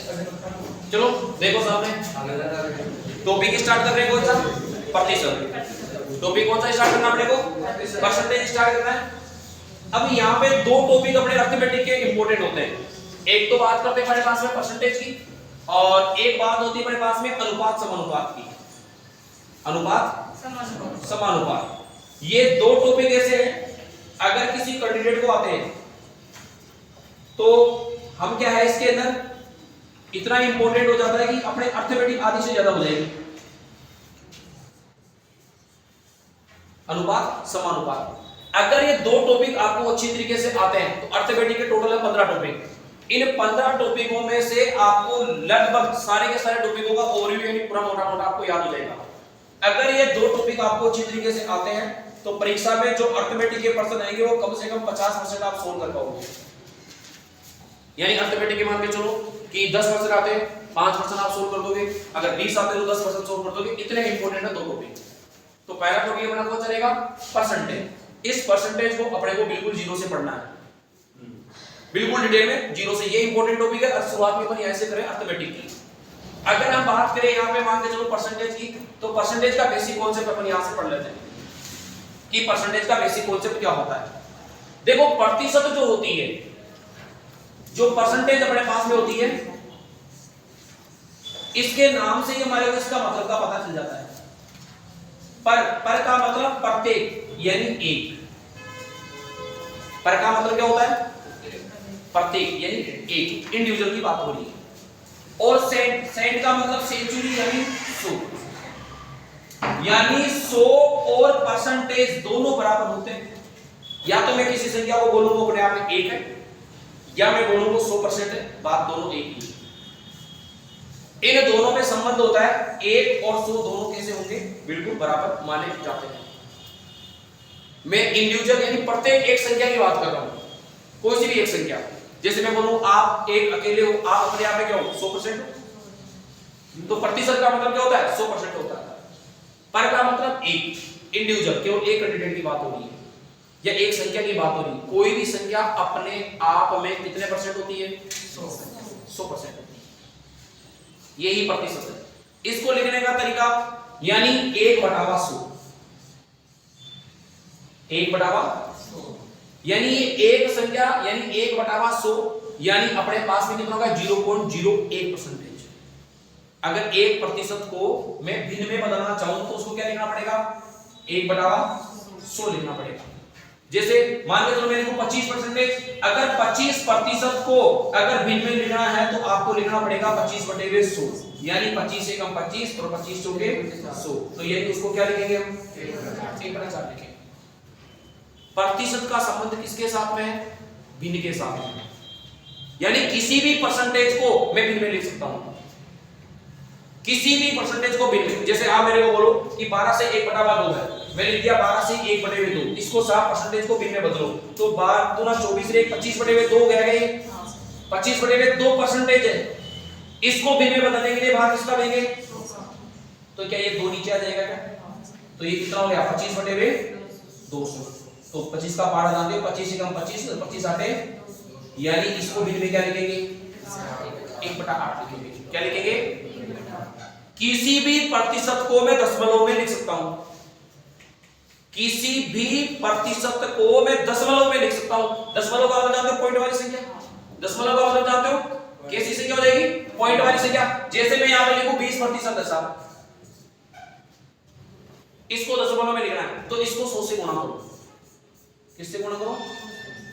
चलो देखो सामने टॉपिक स्टार्ट कर रहे हैं, कौन सा? प्रतिशत। टॉपिक कौन सा स्टार्ट करना अपने को? परसेंटेज स्टार्ट करना है। अब यहाँ पे दो टॉपिक अपने अर्थमेटिक के इंपॉर्टेंट होते हैं। एक तो बात करते हैं हमारे पास में परसेंटेज की, और एक बात होती है हमारे पास में अनुपात समानुपात की। अनुपात समानुपात, ये दो टॉपिक ऐसे हैं, अगर किसी कैंडिडेट को आते हैं तो हम क्या है इसके अंदर इतना इंपॉर्टेंट हो जाता है कि अपने अर्थमेटिक आधी से ज्यादा हो जाएगी। अनुपात समानुपात, अगर ये दो टॉपिक आपको अच्छी तरीके से आते हैं तो अर्थमेटिक के टोटल है 15 टॉपिक। इन 15 टॉपिकों में से आपको लगभग सारे के सारे टॉपिकों का ओवरव्यू यानी पूरा मोटा मोटा आपको याद हो जाएगा। अगर ये दो टॉपिक आपको अच्छी तरीके से आते हैं तो परीक्षा में जो अर्थमेटिक के पर्सन आएंगे वो कम से कम 50% आप सोल्व कर पाओगे। यानी अर्थमेटिक के मान के चलो कि 10% आते हैं, 5% आप सोल्व कर दोगे, अगर 20 आते हैं तो 10% सोल्व कर दोगे। इतने इंपॉर्टेंट है दो टॉपिक। तो पहला टॉपिक अपना कौन चलेगा? परसेंटेज। इस परसेंटेज को अपने को बिल्कुल जीरो से पढ़ना है, बिल्कुल डिटेल में जीरो से। ये इंपॉर्टेंट टॉपिक है, शुरुआत में अपन ऐसे करें अर्थमेटिक की। अगर हम बात करें यहाँ पे मान के चलो परसेंटेज की, तो परसेंटेज का बेसिक कॉन्सेप्ट अपन यहाँ से पढ़ लेते हैं कि परसेंटेज का बेसिक कॉन्सेप्ट क्या होता है। देखो प्रतिशत जो होती है, जो परसेंटेज अपने पास में होती है, इसके नाम से ही हमारे को इसका मतलब का पता चल जाता है। पर का मतलब प्रत्येक यानी एक। पर का मतलब क्या होता है? प्रत्येक यानी एक, इंडिविजुअल की बात हो रही है। और सेंट का मतलब सेंचुरी यानी 100, यानी 100 और परसेंटेज दोनों बराबर होते हैं। या तो मैं किसी संख्या को बोलूं वो अपने आप में एक है, या मैं बोलूं वो 100% है, बात दोनों एक ही है। इन दोनों में संबंध होता है 1 और 100 दोनों कैसे होंगे? बिल्कुल बराबर माने जाते हैं। मैं इंडिविजुअल यानी प्रत्येक एक संख्या की बात कर रहा हूं, कोई सी भी एक संख्या। जैसे मैं बोलूं आप एक अकेले हो, आप अपने आप में क्या हो? 100% हो। तो प्रतिशत का मतलब क्या होता है? 100% होता है। पर का मतलब एक, इंडिविजुअल, केवल एक कैंडिडेट की बात हो रही है या एक संख्या की बात हो रही है। कोई भी संख्या अपने आप में कितने परसेंट होती है? 100% होती है। यही प्रतिशत है। इसको लिखने का तरीका यानी 1/100, 1/100 यानी एक संख्या यानी 1/100 यानी अपने पास में कितना होगा? 0.01%। अगर 1% को मैं भिन्न में बदलना चाहूं तो उसको क्या लिखना पड़ेगा? 1/100 लिखना पड़ेगा। जैसे मान के चलो मेरे को 25%, अगर 25% को अगर भिन्न में लिखना है तो आपको लिखना पड़ेगा 25/100, यानी 25 एकम 25 और 25 चौके 100। तो ये उसको क्या लिखेंगे हम? 1/4 लिखेंगे। प्रतिशत का संबंध किसके साथ में है? भिन्न के साथ में। यानी किसी भी परसेंटेज को मैं भिन्न में लिख सकता हूं, किसी भी परसेंटेज को भिन्न में। जैसे आप मेरे को बोलो कि 12 से 1/2 है, मैं लिख दिया 12 से 1/2। इसको साफ परसेंटेज को भिन्न में बदलो तो 12 दूना 24 रे 25/2 हो गया। 25/2 परसेंटेज है, इसको भिन्न में बदलने के लिए भाग किसका देंगे? तो क्या ये 2 नीचे आ जाएगा क्या? तो ये कितना हो गया? 25/200। तो 25 का पार्ट डाल दिया, 25 एकम 25 और 25 आटे, यानी इसको भिन्न में क्या लिखेंगे? 1/8 लिखेंगे। क्या लिखेंगे? किसी भी प्रतिशत को मैं दशमलव में लिख सकता हूं, किसी भी प्रतिशत को मैं दशमलव में लिख सकता हूं। दशमलव का मतलब जानते हो? पॉइंट वाली संख्या। दशमलव का मतलब जानते हो? कैसी संख्या हो जाएगी? पॉइंट वाली संख्या। जैसे मैं यहां पे लिखूं 20% है साहब, इसको दशमलव में लिखना है तो इसको 100 से गुणा करो। किससे गुणा करो?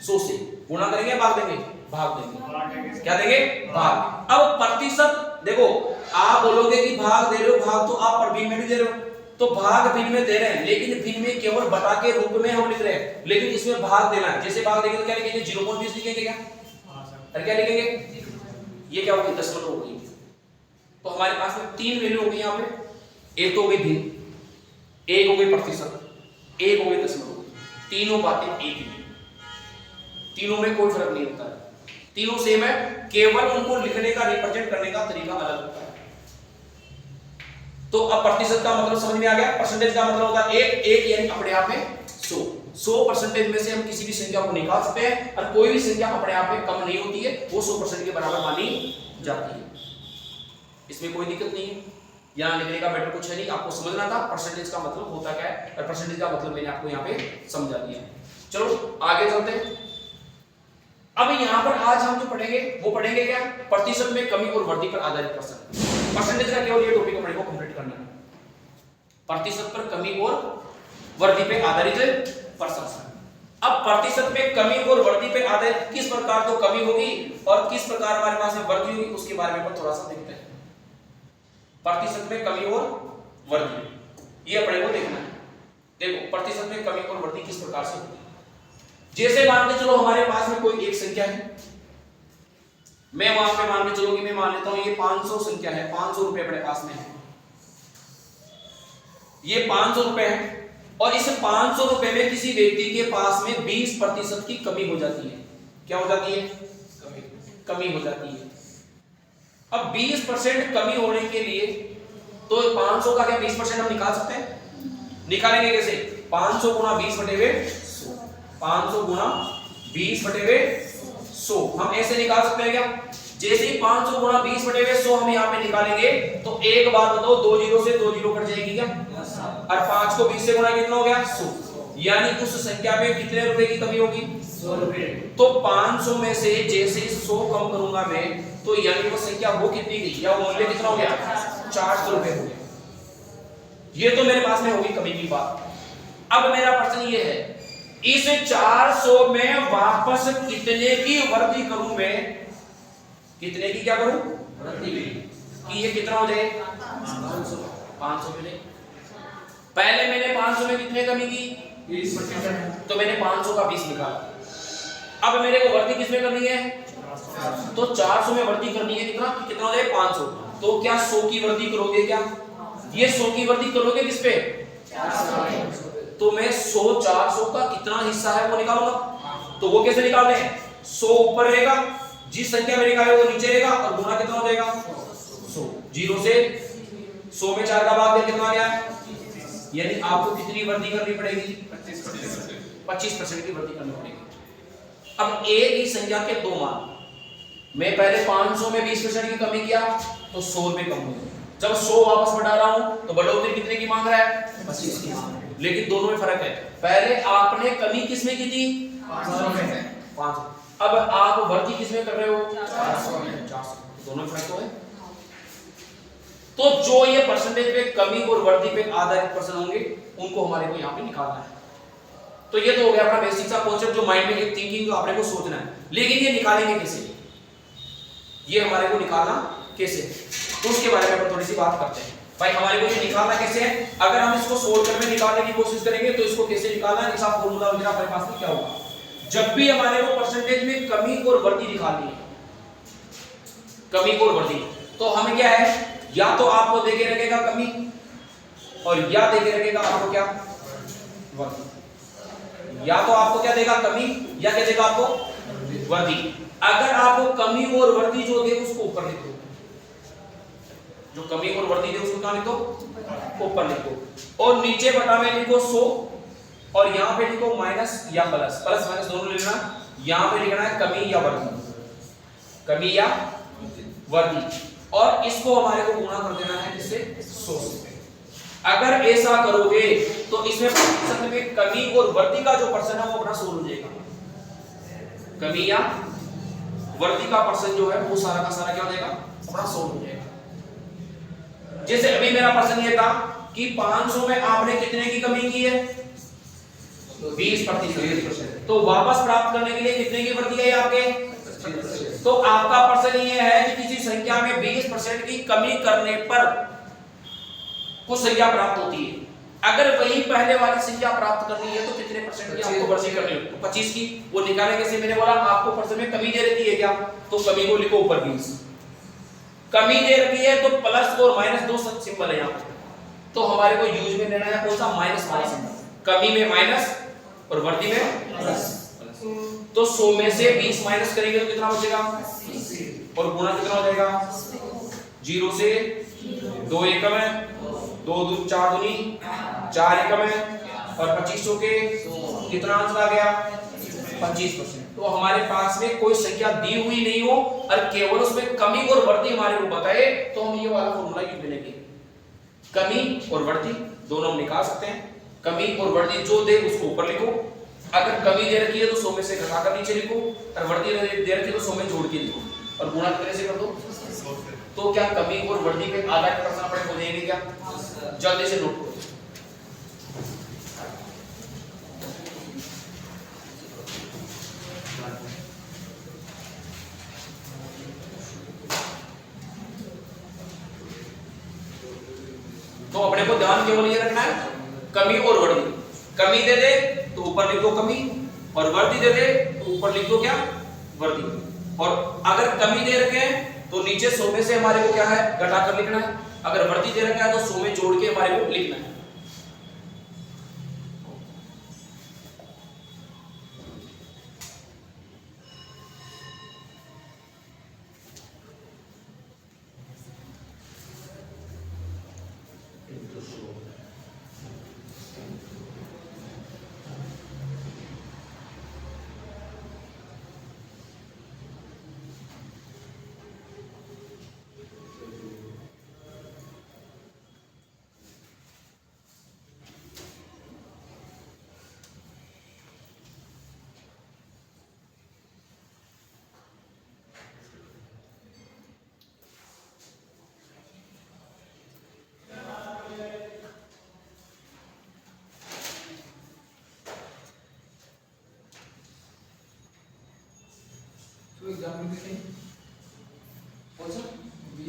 100 से। गुणा करेंगे भाग देंगे? भाग देंगे। क्या देंगे? भाग। अब प्रतिशत देखो, आप बोलोगे कि भाग दे रहे हो, भाग तो आप पर भिन्न में भी दे रहे हो, तो भाग भिन्न में दे रहे हैं, लेकिन भिन्न में केवल बटा के रूप में हम लिख रहे हैं, लेकिन इसमें भाग देना है। जैसे भाग देंगे तो क्या लिखेंगे? 0.20 लिखेंगे क्या? और क्या लिखेंगे? ये क्या होगी? दशमलव होगी। तो हमारे पास में 3 वैल्यू होगी यहाँ पे। एक तो हो गई भिन्न, एक हो गई प्रतिशत, एक हो गई दशमलव। तीनों बातें एक ही, तीनों में कोई फर्क नहीं होता है, तीनों सेम है, केवल उनको लिखने का रिप्रेजेंट करने का तरीका अलग होता है। तो अब प्रतिशत का मतलब समझ में आ गया। परसेंटेज का मतलब होता है एक यानी अपने आप में 100% में से हम किसी भी संख्या को निकाल सकते हैं, और कोई भी संख्या अपने आप में कम नहीं होती है, वो 100% के बराबर मानी जाती है। इसमें कोई दिक्कत नहीं है, यहाँ लिखने का मैटर कुछ है नहीं, आपको समझना था परसेंटेज का मतलब होता क्या है, और परसेंटेज का मतलब मैंने आपको यहाँ पे समझा दिया। चलो आगे चलते हैं। अब यहाँ पर आज हम जो पढ़ेंगे वो पढ़ेंगे क्या, प्रतिशत में कमी और वृद्धि पर आधारित प्रश्न। परसेंटेज का केवल ये टॉपिक अपने को कंप्लीट करना है, प्रतिशत पर कमी और वृद्धि पे आधारित प्रश्न। अब प्रतिशत में कमी और वृद्धि पे आधारित किस प्रकार तो कमी होगी और किस प्रकार हमारे पास में वृद्धि होगी, उसके बारे में थोड़ा सा देखते हैं। प्रतिशत में कमी और वृद्धि ये अपने को देखना है। देखो प्रतिशत में कमी और वृद्धि किस प्रकार से होगी। जैसे मान के चलो हमारे पास में कोई एक संख्या है, मैं वहां पे मान के चलो कि मैं मान लेता हूं ये 500 संख्या है, 500 रुपए अपने पास में है, ये 500 रुपए है, और इस 500 रुपए में किसी व्यक्ति के पास में 20% की कमी हो जाती है। क्या हो जाती है? कमी हो जाती है। अब 20% कमी होने के लिए तो 500 का क्या 20% हम निकाल सकते हैं? निकालेंगे कैसे? 500 गुणा 20 बटे हुए 100, 500 गुणा 20 बटे हुए 100 हम ऐसे निकाल सकते हैं क्या? जैसे ही 500 गुणा 20 बटे हुए 100 हम यहाँ पे निकालेंगे तो एक बात बताओ, 2 जीरो से 2 जीरो कट जाएगी क्या? और 5 को 20 से गुणा कितना हो गया? 100। यानी उस संख्या में कितने रुपए की कमी होगी? 100 रुपए। तो 500 में से जैसे 100 कम करूंगा मैं, तो यानी वो संख्या वो कितनी गई, या वो मूल्य कितना हो गया? 400 रुपए हो गया। ये तो मेरे पास में होगी कमी की बात। अब मेरा प्रश्न ये है, इस 400 में वापस कितने की वृद्धि करूं मैं? कितने की क्या करूं? वृद्धि। कि ये कितना हो जाए? 500 मिले। पहले मैंने 500 में कितने कमी की? 20%। तो मैंने 500 का 20 निकाला। अब मेरे को वृद्धि किसमें करनी है? तो 400 में वृद्धि करनी है। कितना कितना हो जाए? 500। तो क्या 100 की वृद्धि करोगे क्या? ये 100 की वृद्धि करोगे किस पे? 400। तो मैं 100 400 का कितना हिस्सा है वो निकालूंगा। तो वो कैसे निकालते हैं? 100 ऊपर रहेगा, जिस संख्या में निकाले वो नीचे रहेगा, और गुना कितना हो जाएगा? 100। 0 से 100 में 4 का भाग दिया, कितना आ गया? यानी आपको कितनी वृद्धि करनी पड़ेगी? 25% की वृद्धि करनी पड़ेगी। अब एक ही संख्या के दो मान, मैं पहले 500 में 20% की कमी किया तो 100 रुपए कम हुए। जब 100 वापस बढ़ा रहा हूं तो बढ़ोतरी कितने की मांग रहा है? 25 की मांग रहा है। लेकिन दोनों में फर्क है, पहले आपने कमी किसमें की थी? 500 में। 500। अब आप वृद्धि किसमें कर रहे हो? 400 में। 400। दोनों में फर्क तो है। तो जो ये परसेंटेज पे कमी और वृद्धि पे आधारित प्रश्न होंगे उनको हमारे को यहाँ पे निकालना है। तो ये तो हो गया अपना बेसिक सा कॉन्सेप्ट, जो माइंड में एक थिंकिंग जो आपने को सोचना है। लेकिन ये निकालेंगे कैसे? ये हमारे को निकालना कैसे, उसके बारे में थोड़ी सी बात करते हैं। भाई हमारे को ये निकालना कैसे है? अगर हम इसको सोल्व करके निकालने की कोशिश करेंगे तो इसको कैसे निकालना है, इसका फॉर्मूला वगैरह हमारे पास में क्या होगा? जब भी हमारे को परसेंटेज में कमी और वृद्धि निकालनी है, कमी और वृद्धि, तो हमें क्या है, या तो आपको देके रखेगा कमी और या देके रखेगा आपको क्या? वृद्धि। या तो आपको क्या देगा? कमी, या क्या देगा आपको? वृद्धि। अगर आपको कमी और वृद्धि जो दे उसको ऊपर लिख दो, जो कमी और वृद्धि दे उसको कहां लिख दो? ऊपर लिख दो। और नीचे बटा में लिखो 100, और यहां पे लिखो माइनस या प्लस, प्लस माइनस दोनों लिखना। यहां पे लिखना है कमी या वृद्धि, कमी या वृद्धि, और इसको हमारे को गुणा कर देना है इससे 100 से। अगर ऐसा करोगे तो इसमें प्रतिशत में कमी और वृद्धि का जो परसेंट है वो अपना सोल्व हो जाएगा। कमी या वृद्धि का परसेंट जो है वो सारा का सारा क्या हो जाएगा? अपना सोल्व हो जाएगा। जैसे अभी मेरा प्रश्न ये था कि 500 में आपने कितने की कमी की है? 20%। तो वापस प्राप्त करने के लिए कितने की वृद्धि है आपके? तो आपका प्रश्न ये है कि किसी संख्या में 20% की कमी करने पर कुछ संख्या प्राप्त होती है। अगर वही पहले वाली संख्या प्राप्त करनी है तो कितने परसेंट की आपको वृद्धि करनी है? तो 25 की। वो निकालने कैसे? मैंने बोला आपको प्रश्न में कमी दे रखी है क्या, तो कमी को लिखो ऊपर 20। कमी दे रखी है तो प्लस और माइनस दो सिंबल है यहाँ पे, तो हमारे को यूज में लेना है कौन सा? माइनस वाला सिंबल। कमी में माइनस और वृद्धि में प्लस। तो 100 में से 20 माइनस करेंगे तो कितना बचेगा? और गुणा कितना हो जाएगा? 0 से 2 एकम है, 2 दूनी 4 दूनी 4 एकम है, और 2500 के कितना आंसर आ गया? 25%। तो हमारे पास में कोई संख्या दी हुई नहीं हो और केवल उसमें कमी और वृद्धि हमारे को बताए तो हम ये वाला फॉर्मूला यूज करेंगे। कमी और वृद्धि दोनों हम निकाल सकते हैं। कमी और वृद्धि जो दे उसको ऊपर लिखो, अगर कमी दे रखी है तो 100 में से घटाकर नीचे लिखो, और वृद्धि दे रखी है तो 100 में जोड़ के लिखो और गुणा कितने से कर दो। तो क्या कमी और वृद्धि के आधा प्रश्न अपने हो जाएंगे क्या? जल्दी से नोट करो। तो अपने को ध्यान केवल ये रखना है कमी और वृद्धि। कमी दे दे तो ऊपर लिख दो कमी, और वृद्धि दे दे तो ऊपर लिख दो क्या? वृद्धि। और अगर कमी दे रखे हैं तो नीचे 100 में से हमारे को क्या है? घटाकर लिखना है। अगर वृद्धि दे रखा है तो 100 में जोड़ के हमारे को लिखना है।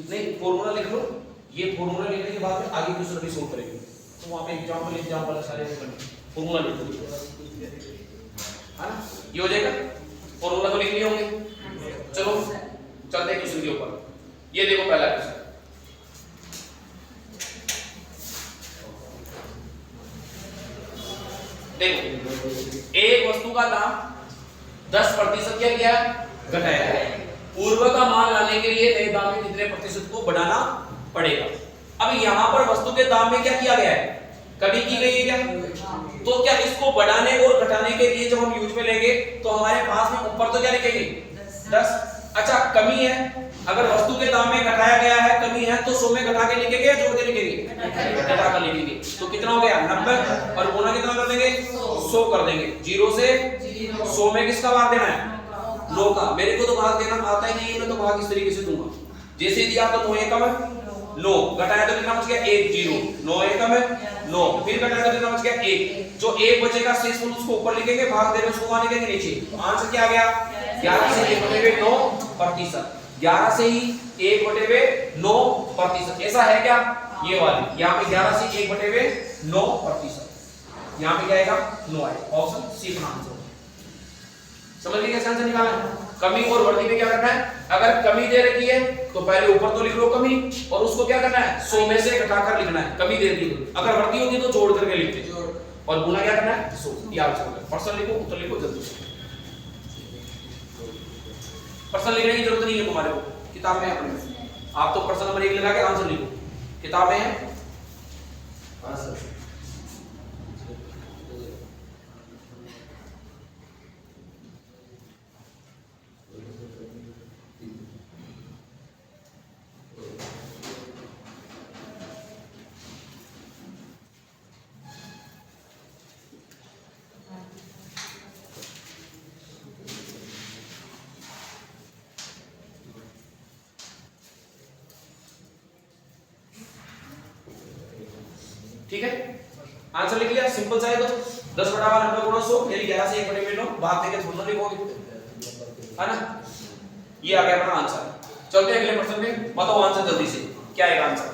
नहीं, फॉर्मूला लिख लो। ये फॉर्मूला लिखने के बाद में आगे क्वेश्चन भी सोल्व करेंगे। तो वहां पे एग्जांपल सारे फॉर्मूला लिख लो, है ना? ये हो जाएगा। फॉर्मूला तो लिख लिए होंगे। चलो चलते हैं क्वेश्चन के ऊपर। ये देखो पहला क्वेश्चन, देखो एक वस्तु का दाम 10% क्या किया? घटाया है। पूर्व का मान लाने के लिए नए दाम में कितने प्रतिशत को बढ़ाना पड़ेगा? अब यहाँ पर वस्तु के दाम में क्या किया गया है? कमी की गई है क्या? तो क्या इसको बढ़ाने और घटाने के लिए जब हम यूज में लेंगे तो हमारे पास में ऊपर तो क्या लिखेंगे? 10। अच्छा कमी है, अगर वस्तु के दाम में घटाया गया है, कमी है, तो 100 में घटा के लिखेंगे या जोड़ के लिखेंगे? घटा कर लिखेंगे। तो कितना हो गया? 90, और गुणा कितना कर देंगे? 100 कर देंगे। 0 से 100 में किसका भाग देना है? 9 का। मेरे को तो भाग देना आता ही नहीं है, मैं तो भाग इस तरीके से दूंगा। जैसे दिया तो 9 एकम है 9, घटाया तो कितना बच गया? 1 0। 9 एकम है 9, फिर घटाया तो कितना बच गया? 1। जो 1 बचेगा शेषफल उसको ऊपर लिखेंगे, भाग दे रहे उसको वहां लिखेंगे नीचे। तो आंसर क्या आ गया? 11 से 1/9%। 11 से ही 1/9%। ऐसा है क्या? ये वाली यहाँ पे 11 से 1/9%। यहाँ पे क्या आएगा? 9 आएगा। ऑप्शन सी का आंसर। समझ गए कैसे आंसर निकालना है? कमी और वृद्धि में क्या करना है? अगर कमी दे रखी है तो पहले ऊपर तो लिख लो कमी, और उसको क्या करना है? 100 में से घटाकर लिखना है। कमी दे दी, अगर वृद्धि होती तो जोड़ करके लिखते, और गुना क्या करना है? 100। याद रखो। पर्सन लिखो, उत्तर लिखो जल्दी से। पर्सन लिखने की जरूरत नहीं है तुम्हारे को, किताब में अपने आप तो पर्सन नंबर 1 लगा के आंसर लिखो। किताब में है। हां सर। ठीक है, आंसर लिख लिया। सिंपल सा है। तो 10/90 यानी 11 से 1/9 भाग देके थोड़ा लिखोगे, है ना? ये आ गया अपना आंसर। चलते हैं अगले प्रश्न पे। बताओ आंसर जल्दी से, क्या आएगा आंसर?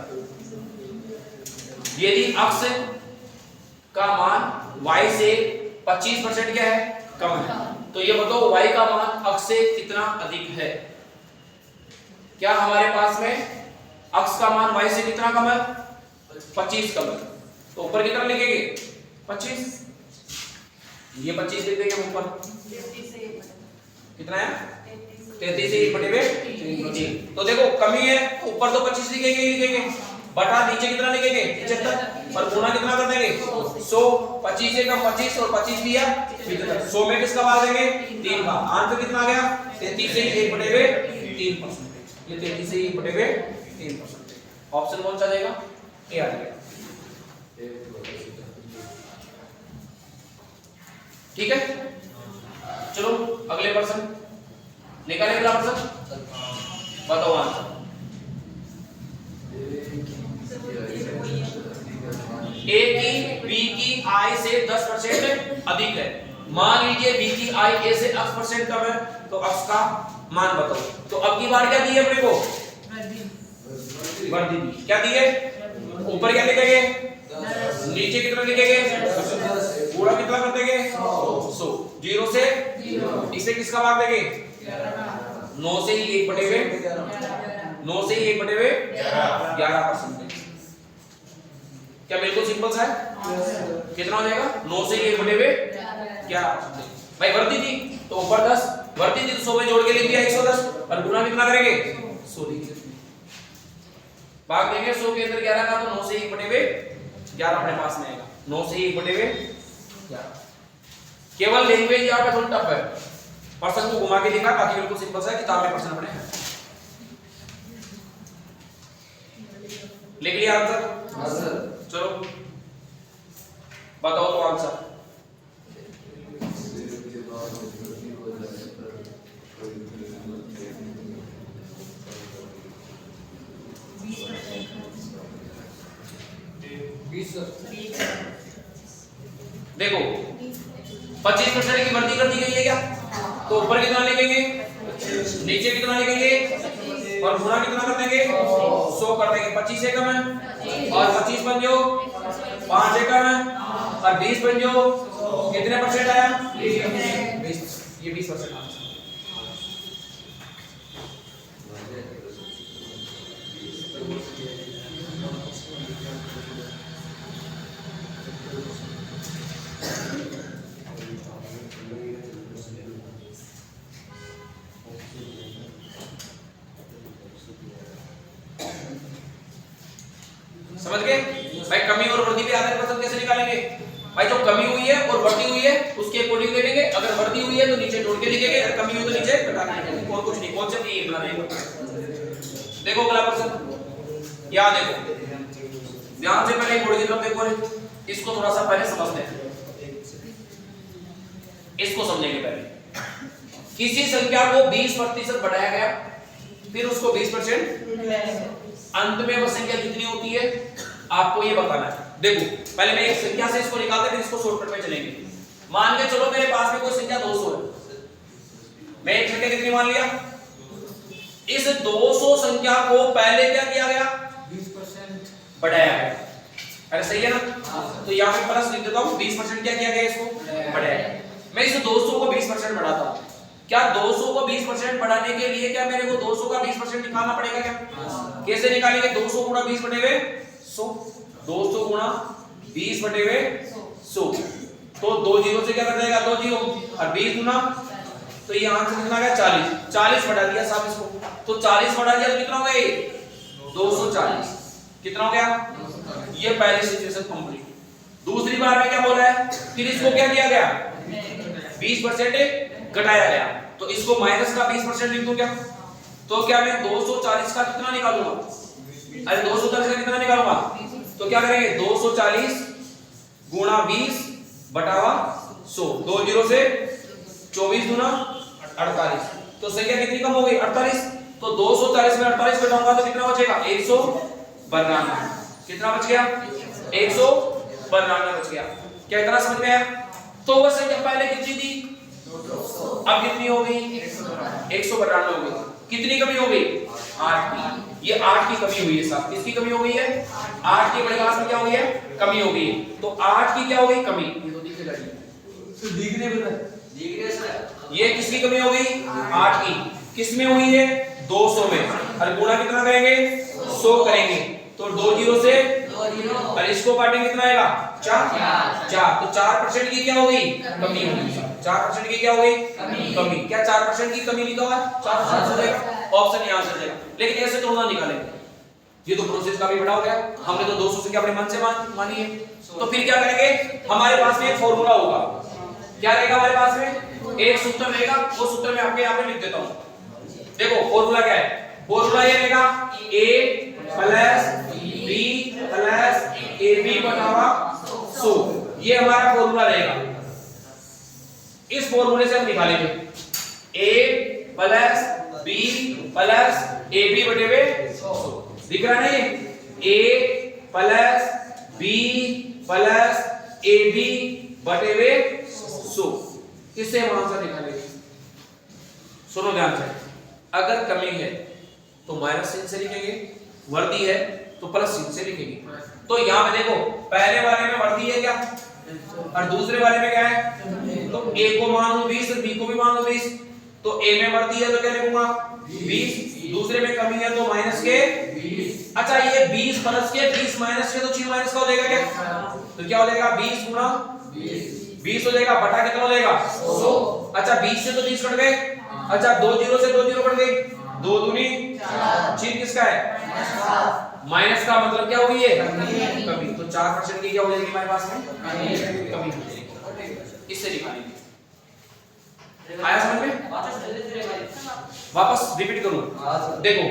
यदि अक्ष का मान y से 25% क्या है? कम है, तो ये बताओ y का मान अक्ष से कितना अधिक है? क्या हमारे पास में अक्ष का मान y से कितना कम है? 25 कम है। तो ऊपर कितना लिखेंगे? 25। ये 25 लिख देंगे ऊपर। कितना है? 33 से 1/3। तो देखो कमी है, ऊपर तो 25 लिखेंगे ही लिखेंगे, बटा नीचे कितना लिखेंगे 75 और गुना कितना कर देंगे 100। 25 से कम 25 और 25 दिया 100 में किसका भाग देंगे 3 का। आंसर कितना आ गया 33 से 1/3%। ये 33 से 1/3%। ऑप्शन कौन सा जाएगा ए आ जाएगा। ठीक है चलो अगले पर्सन निकाले। अगला पर्सन बताओ आंसर। ए की बी की आई से 10% अधिक है। मान लीजिए बी की आई ए से 10% कम है तो x का मान बताओ। तो अब की बार क्या दी है अपने को वर्दी दी। क्या दी है ऊपर क्या लिखेंगे नीचे कितना लिखेंगे पूरा कितना कर देंगे 100। 0 से इसे किसका भाग देंगे 9 से ही 1/9 से ही 1/11%। क्या बिल्कुल सिंपल सा है। कितना हो जाएगा 9 से 1/11%। भाई वर्दी थी तो ऊपर 10 वर्दी थी तो 100 में जोड़ के लिख दिया 110 और गुना कितना करेंगे 100 लिख देंगे। भाग देंगे 100 के अंदर 11 का तो 9 से 1/11 अपने पास में आएगा। 9 से 1/11। केवल लैंग्वेज यहाँ पे थोड़ी टफ है। पर्सन को घुमा के लिखा बाकी बिल्कुल सिंपल सा है। किताब में पर्सन अपने हैं। लिख लिया आंसर। चलो बताओ तो आंसर। देखो 25% की वृद्धि कर दी गई है क्या तो ऊपर कितना लिखेंगे नीचे कितना लिखेंगे और गुना कितना कर देंगे 100 कर देंगे। 25 से कम है और 25 बन जो 5 से कम है और 20 बन जो कितने परसेंट आया 20। ये 20% आंसर। समझ गए भाई। कमी और वृद्धि पे आधारित पसंद कैसे निकालेंगे भाई। जो कमी हुई है और वृद्धि हुई है उसके अकॉर्डिंग देखेंगे। अगर वृद्धि हुई है तो नीचे जोड़ के लिखेंगे अगर कमी हुई तो नीचे घटा के लिखेंगे। और कुछ नहीं कॉन्सेप्ट ये बना रहेगा। देखो अगला पर्सन यहाँ देखो ध्यान से पहले बोर्ड की तरफ देखो। इसको थोड़ा सा पहले समझते हैं। इसको समझेंगे पहले। किसी संख्या को 20% बढ़ाया गया फिर उसको 20% अंत में वह संख्या कितनी होती है आपको ये बताना है। देखो पहले मैं एक संख्या से इसको निकालते फिर इसको शॉर्टकट में चलेंगे। मान के चलो मेरे पास में कोई संख्या 200 है। मैं एक संख्या कितनी मान लिया इस 200 संख्या को पहले क्या किया गया 20% बढ़ाया गया। अरे सही है ना। तो यहाँ पे प्लस लिख देता हूँ 20% क्या किया गया इसको बढ़ाया। मैं इस 200 को 20% बढ़ाता हूँ। क्या 200 को 20% बढ़ाने के लिए क्या मेरे को 200 का 20% निकालना पड़ेगा क्या। कैसे निकालेंगे 200 गुणा 20 बटे 100। 200 गुणा 20 बटे 100 तो 2 जीरो से क्या कर जाएगा 2 जीरो और 20 गुना तो ये आंसर कितना आ गया 40। 40 बढ़ा दिया साहब इसको तो 40 बढ़ा दिया तो कितना हो गया 240। कितना हो गया ये पहली सिचुएशन कंप्लीट। दूसरी बार में क्या बोला है फिर इसको क्या किया गया 20% घटाया गया तो इसको माइनस का 20% लिख दूं क्या। तो क्या मैं 240 का कितना निकालूंगा अरे 240 का कितना निकालूंगा तो क्या करेंगे 240 गुणा 20 बटावा 100। 2 जीरो से 24 गुना 48 तो संख्या कितनी कम हो गई 48। तो 240 में 48 घटाऊंगा तो कितना बचेगा 192। कितना बच गया 192 बच गया। क्या इतना समझ में आया। तो वह संख्या पहले कितनी थी अब कितनी हो गई 192 हो गई। कितनी कमी हो गई 8 की। ये 8 की कमी हुई है साहब। किसकी कमी हो गई है 8 की। बड़े क्लास में क्या हो गई है कमी हो गई। तो 8 की क्या हो गई कमी। ये तो दिखेगा तो दिखने पर ये किसकी कमी हो गई 8 की। किस में हुई है 200 में और गुणा कितना करेंगे 100 करेंगे तो 2 जीरो से और इसको काटेंगे कितना आएगा 4 तो 4% की क्या हो गई कमी हो गई। 4% की क्या हो गई कमी। क्या 4% की कमी लिखा हुआ है 4% हो जाएगा। ऑप्शन यहां से जाएगा लेकिन ऐसे थोड़ा निकालेंगे ये तो प्रोसेस का भी बड़ा हो गया, हमने तो 200 संख्या अपने मन से मानी है। तो फिर क्या करेंगे, हमारे पास में एक फॉर्मूला होगा, क्या रहेगा हमारे पास में, एक सूत्र रहेगा, वो सूत्र मैं आपके यहाँ पे लिख देता हूँ। देखो फॉर्मूला क्या है, फॉर्मूला ये रहेगा a plus b plus ab बटावा 100, ये हमारा फॉर्मूला रहेगा। इस फॉर्मूले से हम निकालेंगे a plus b plus ab बटे हुए 100, दिख रहा है a plus b plus ab बटे हुए 100, इससे हम आंसर निकालेंगे। सुनो ध्यान से, अगर कमी है तो माइनस चिन्ह से लिखेंगे, वर्दी है तो प्लस चिन्ह से लिखेंगे। तो यहाँ पे देखो पहले वाले में वर्दी है क्या और दूसरे वाले में क्या है, तो a को मान लो 20 और b को भी मान लो 20, तो a में वर्दी है तो क्या लिखूंगा 20, दूसरे में कमी है तो माइनस के 20। अच्छा ये 20 प्लस के 20 माइनस के, तो चिन्ह माइनस का हो जाएगा क्या, तो क्या हो जाएगा 20 गुना 20 हो जाएगा, बटा कितना हो जाएगा 100। अच्छा 20 से तो 20 कट गए, अच्छा 2 जीरो से 2 जीरो कट गई, 2 दूनी 4, चिन्ह किसका है माइनस का, मतलब क्या होगी ये कमी, तो 4% की क्या हो जाएगी हमारे पास में कमी हो जाएगी, इससे निकालेंगे। आया समझ में, वापस रिपीट करूं, देखो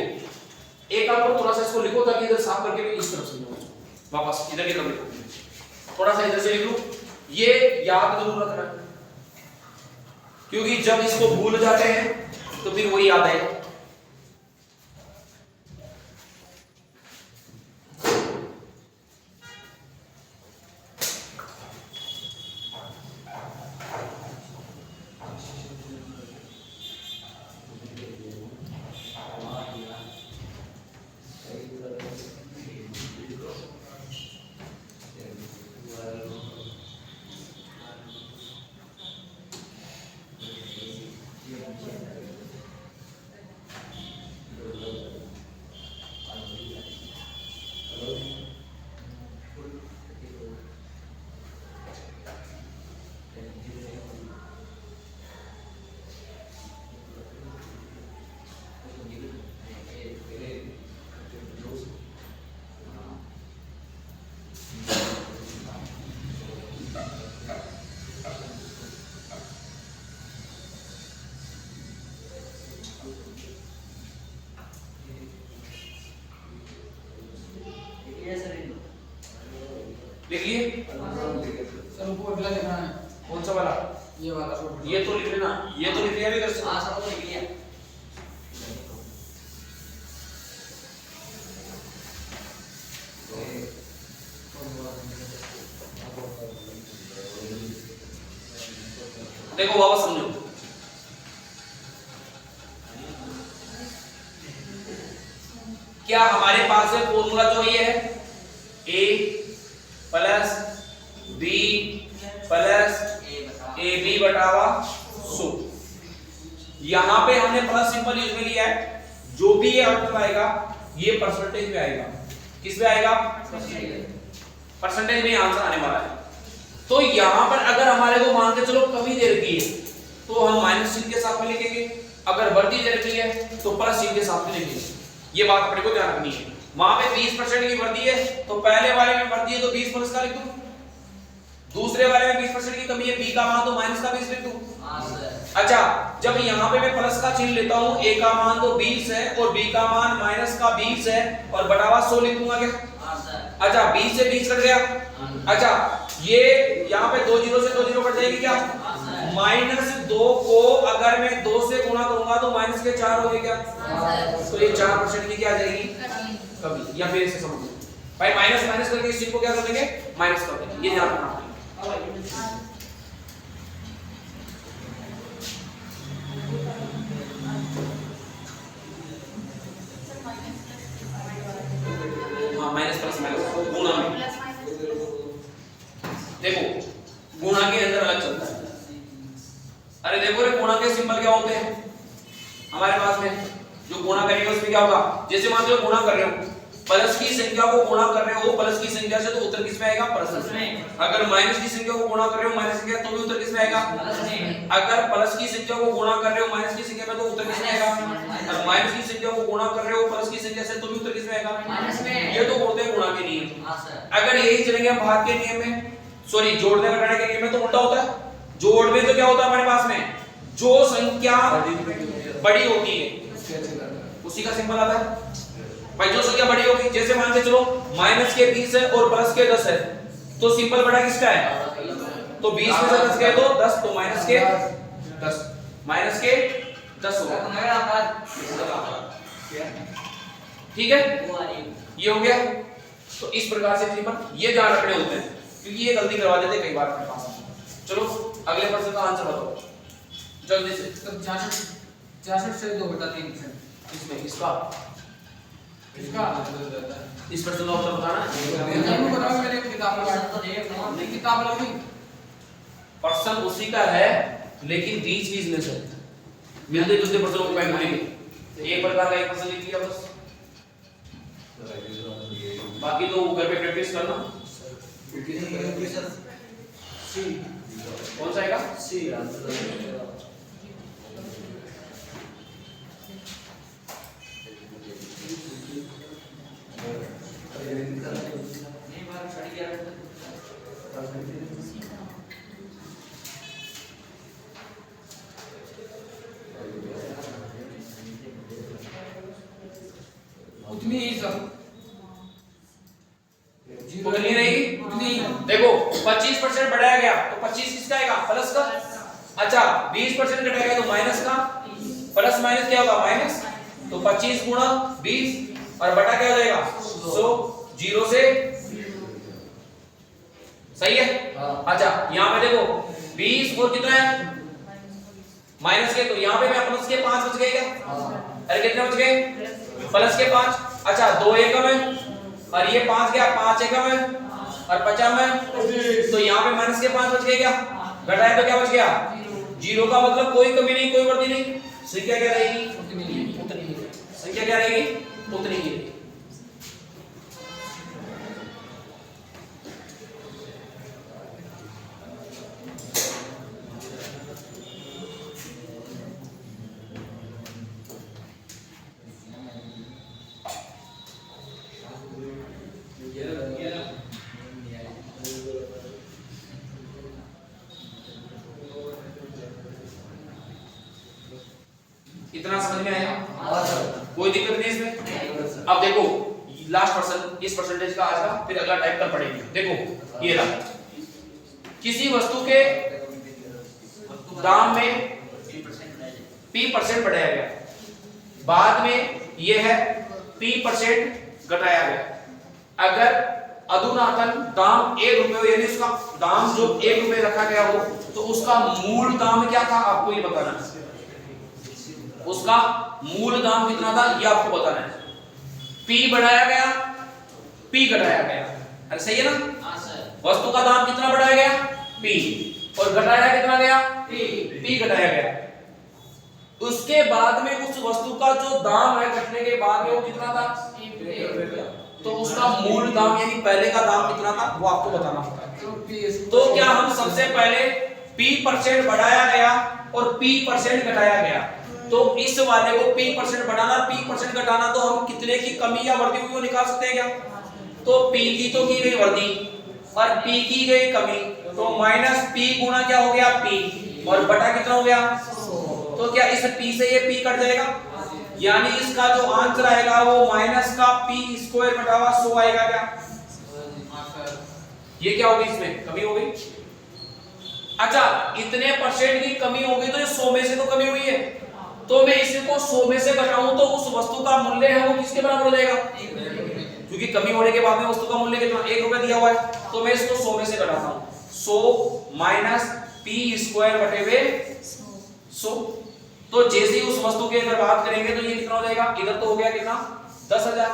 एक आप लोग थोड़ा सा इसको लिखो ताकि इधर साफ करके भी इस तरफ से लिखो, वापस इधर की तरफ लिखो, थोड़ा सा इधर से लिख लो, ये याद जरूर रखना क्योंकि जब इसको भूल जाते हैं तो फिर वही याद आएगा। लिख लिए सर ऊपर अगला लिखना है, कौन सा वाला, ये वाला, ये तो लिख लेना, ये तो लिख लिया भी कर सकते। हां सर वो लिख लिया। देखो वापस समझो, क्या हमारे पास है फॉर्मूला जो ये है a plus b plus ab बटावा 100, यहां पे हमने प्लस सिंपल यूज में लिया है, जो भी ये आंसर आएगा ये परसेंटेज में आएगा, किस में आएगा परसेंटेज में आंसर आने वाला है। तो यहां पर अगर हमारे को मान के चलो कमी दे रखी है तो हम माइनस चिन्ह के साथ में लिखेंगे, अगर वर्दी दे रखी है तो प्लस चिन्ह के साथ में लिखेंगे, ये बात अपने को ध्यान रखनी है। वहां पे 20% की वर्दी है तो पहले वाले में वर्दी है तो 20 प्लस का लिख दूं, दूसरे वाले में 20% की कमी है b का मान तो माइनस का 20 लिख दूं। हां सर। अच्छा जब यहां पे मैं प्लस का चिन्ह लेता हूं, a का मान तो 20 है और b का मान माइनस का 20 है और बटावा 100 लिख दूंगा क्या। हां सर। अच्छा 20 से 20 कट गया, अच्छा ये यहां पे 2 जीरो से 2 जीरो कट जाएगी क्या, -2 को अगर मैं 2 से गुणा करूंगा तो माइनस के 4 हो गए क्या, तो ये 4% की क्या आ जाएगी कमी, या फिर इसे समझ भाई माइनस माइनस करके इस चिन्ह को क्या कर देंगे माइनस कर देंगे, ये ध्यान रखना। हाँ माइनस प्लस माइनस गुणा में, देखो गुणा के अंदर अलग चलता है। अरे देखो रे गुणा के सिंबल क्या होते हैं हमारे पास में, जो गुणा करेंगे उसमें क्या होगा, जैसे मान लो गुणा कर रहे हो प्लस की संख्या को गुणा कर रहे हो प्लस की संख्या से तो उत्तर किस में आएगा प्लस में, अगर माइनस की संख्या को गुणा कर रहे हो माइनस संख्या तो भी उत्तर किस में आएगा प्लस में, अगर प्लस की संख्या को गुणा कर रहे हो माइनस की संख्या में तो उत्तर किस में आएगा, और माइनस की संख्या को गुणा कर रहे हो प्लस की संख्या से तो भी उत्तर किस में जाएगा माइनस में। ये तो बोलते हैं गुणा के नियम। हाँ सर। अगर यही चलेंगे हम भाग के नियम में, सॉरी जोड़ने घटाने के नियम में, तो उल्टा होता है। जोड़ में तो क्या होता है हमारे पास में, जो संख्या बड़ी होती है उसी का सिंबल आता है भाई। जो संख्या बड़ी होगी, जैसे मान के चलो माइनस के 20 है और प्लस के 10 है, तो सिंबल बड़ा किसका है, तो 20 में से 10 गए तो 10, तो माइनस के 10, माइनस के 10 होगा। ठीक है, ये हो गया। तो इस प्रकार से सिंबल ये ध्यान रखने होते हैं, क्योंकि ये गलती करवा देते कई बार अपने पास। चलो अगले प्रश्न का आंसर बताओ जल्दी से। 66 से 2/3%। इसमें इसका इसका इस प्रश्न का उत्तर बताना है। जरूर बताओ, मैंने किताब में नहीं, किताब लगी। प्रश्न उसी का है लेकिन बीच में से मिलते जुलते प्रश्नों को पहले मिलेंगे। एक प्रकार का एक प्रश्न लिख लिया बस, बाकी तो घर पे प्रैक्टिस करना। कौन सा आएगा, सी। उतनी ही सब उतनी रहेगी, उतनी ही। देखो 25% बढ़ाया गया तो 25 किसका आएगा, प्लस का। अच्छा 20% घटाया गया तो माइनस का। प्लस माइनस क्या होगा, माइनस। तो 25 गुणा 20 और बटा क्या हो जाएगा 100, 0 से। सही है। अच्छा यहाँ पे देखो 20 और कितना है माइनस के, तो यहाँ पे मैं प्लस के 5 बच गए क्या, अरे कितने बच गए, प्लस के 5। अच्छा 2 एकम है और ये 5 गया, 5 एकम है और 50 में, तो यहाँ पे माइनस के 5 बच गए क्या, घटाया तो क्या बच गया 0 का मतलब कोई कमी नहीं, कोई वृद्धि नहीं। संख्या क्या रहेगी, उतनी ही। संख्या क्या रहेगी, उतनी ही। इतना समझ में आया, कोई दिक्कत नहीं इसमें। अब देखो लास्ट पर्सन इस परसेंटेज का आज का, फिर अगला टाइप कर पड़ेगी। देखो ये रहा, किसी वस्तु के दाम में P% बढ़ाया गया, बाद में ये है P% घटाया गया। अगर अधुनातन दाम 1 रुपए हो, यानी उसका दाम जो 1 रुपए रखा गया हो, तो उसका मूल दाम क्या था आपको ये बताना है। उसका मूल दाम कितना था ये आपको बताना है। P बढ़ाया गया, P घटाया गया, अरे सही है ना। हाँ सर। वस्तु का दाम कितना बढ़ाया गया, P, और घटाया कितना गया, P घटाया गया। उसके बाद में उस वस्तु का जो दाम है घटने के बाद में वो कितना था, तो उसका मूल दाम यानी पहले का दाम कितना था वो आपको बताना होता है। तो क्या हम सबसे पहले P% बढ़ाया गया और P% घटाया गया, तो इस वाले को P% बढ़ाना P% घटाना, तो हम कितने की कमी या वृद्धि हुई वो निकाल सकते हैं क्या। तो P की तो की गई वृद्धि और P की गई कमी, तो माइनस P गुना क्या हो गया P और बटा कितना हो गया। तो क्या इस P से ये P कट जाएगा, यानी इसका जो आंसर आएगा वो माइनस का P² बटा 100 आएगा क्या। ये क्या होगी, इसमें कमी हो गई। अच्छा इतने परसेंट की कमी हो गई, तो ये 100 में से तो कमी हुई है, तो मैं इसको 100 में से घटाऊं तो उस वस्तु का मूल्य है वो किसके बराबर हो जाएगा, क्योंकि कमी होने के बाद में वस्तु का मूल्य कितना 1 रुपया दिया हुआ है, तो मैं इसको 100 में से घटाता हूं। 100 माइनस P² बटे हुए 100। तो जैसे ही उस वस्तु की अगर बात करेंगे तो ये कितना हो जाएगा, इधर तो हो गया कितना 10,000,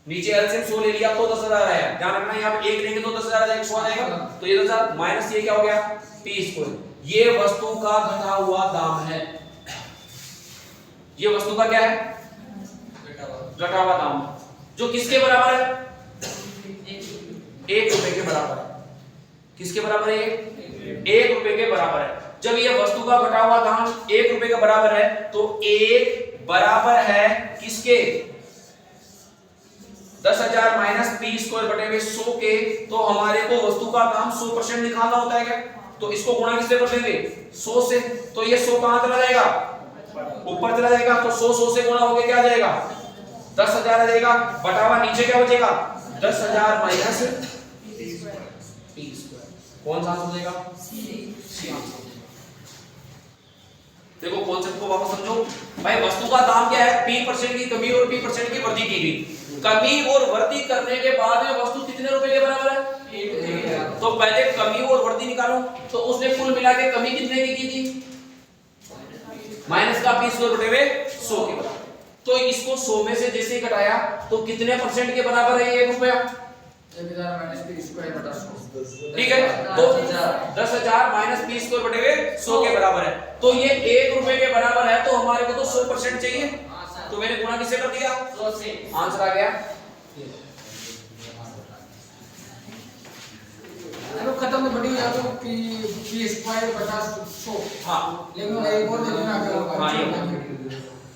नीचे एलसीएम 100 ले लिया तो 10,000 आया। ध्यान रखना यहाँ पे 1 लेंगे तो 10,000 आ जाएगा, 100 आ जाएगा, तो ये 10,000 माइनस ये क्या हो गया P²। ये वस्तु का घटा हुआ दाम है, ये वस्तु का क्या है, घटा हुआ दाम, जो किसके बराबर है, 1 रुपए के बराबर है। किसके बराबर है, 1 रुपए के बराबर है। जब ये वस्तु का घटा हुआ दाम 1 रुपए के बराबर है, तो 1 बराबर है किसके, 10,000 माइनस पी स्क्वायर बटे में 100 के, तो हमारे को वस्तु का दाम 100% निकालना होता है क्या? तो इसको गुणा किससे कर देंगे? 100 से। तो ये 100 कहां चला जाएगा? ऊपर चला जाएगा। तो 100 से गुणा होके क्या आ जाएगा? 10,000 आ जाएगा। बटावा नीचे क्या बचेगा? 10,000 माइनस पी स्क्वायर। कौन सा आंसर हो जाएगा? C answer. देखो कॉन्सेप्ट को वापस समझो भाई। वस्तु का दाम क्या है? P% की कमी और P% की वृद्धि की गई। कमी और वृद्धि करने के बाद में वस्तु कितने रुपए के बराबर है? तो पहले कमी और वृद्धि निकालो। तो उसने कुल मिला के कमी कितने की थी? माइनस का पी स्क्वायर बटे में 100 के बराबर। तो इसको 100 में से जैसे ही घटाया तो कितने परसेंट के बराबर है ये 1 रुपया? 1000 माइनस पी स्क्वायर बटा 100। ठीक है। तो 10,000 माइनस पी स्क्वायर बटे में 100 के बराबर है। तो ये 1 रुपए के बराबर है। तो हमारे को तो 100% चाहिए। तो मैंने गुणा किससे कर दिया? 100 से। आंसर आ गया। देखो खत्म में बड़ी हो जाए तो पी स्क्वायर बटा 100। हाँ लेकिन एक और देखना क्या होगा? हाँ, ये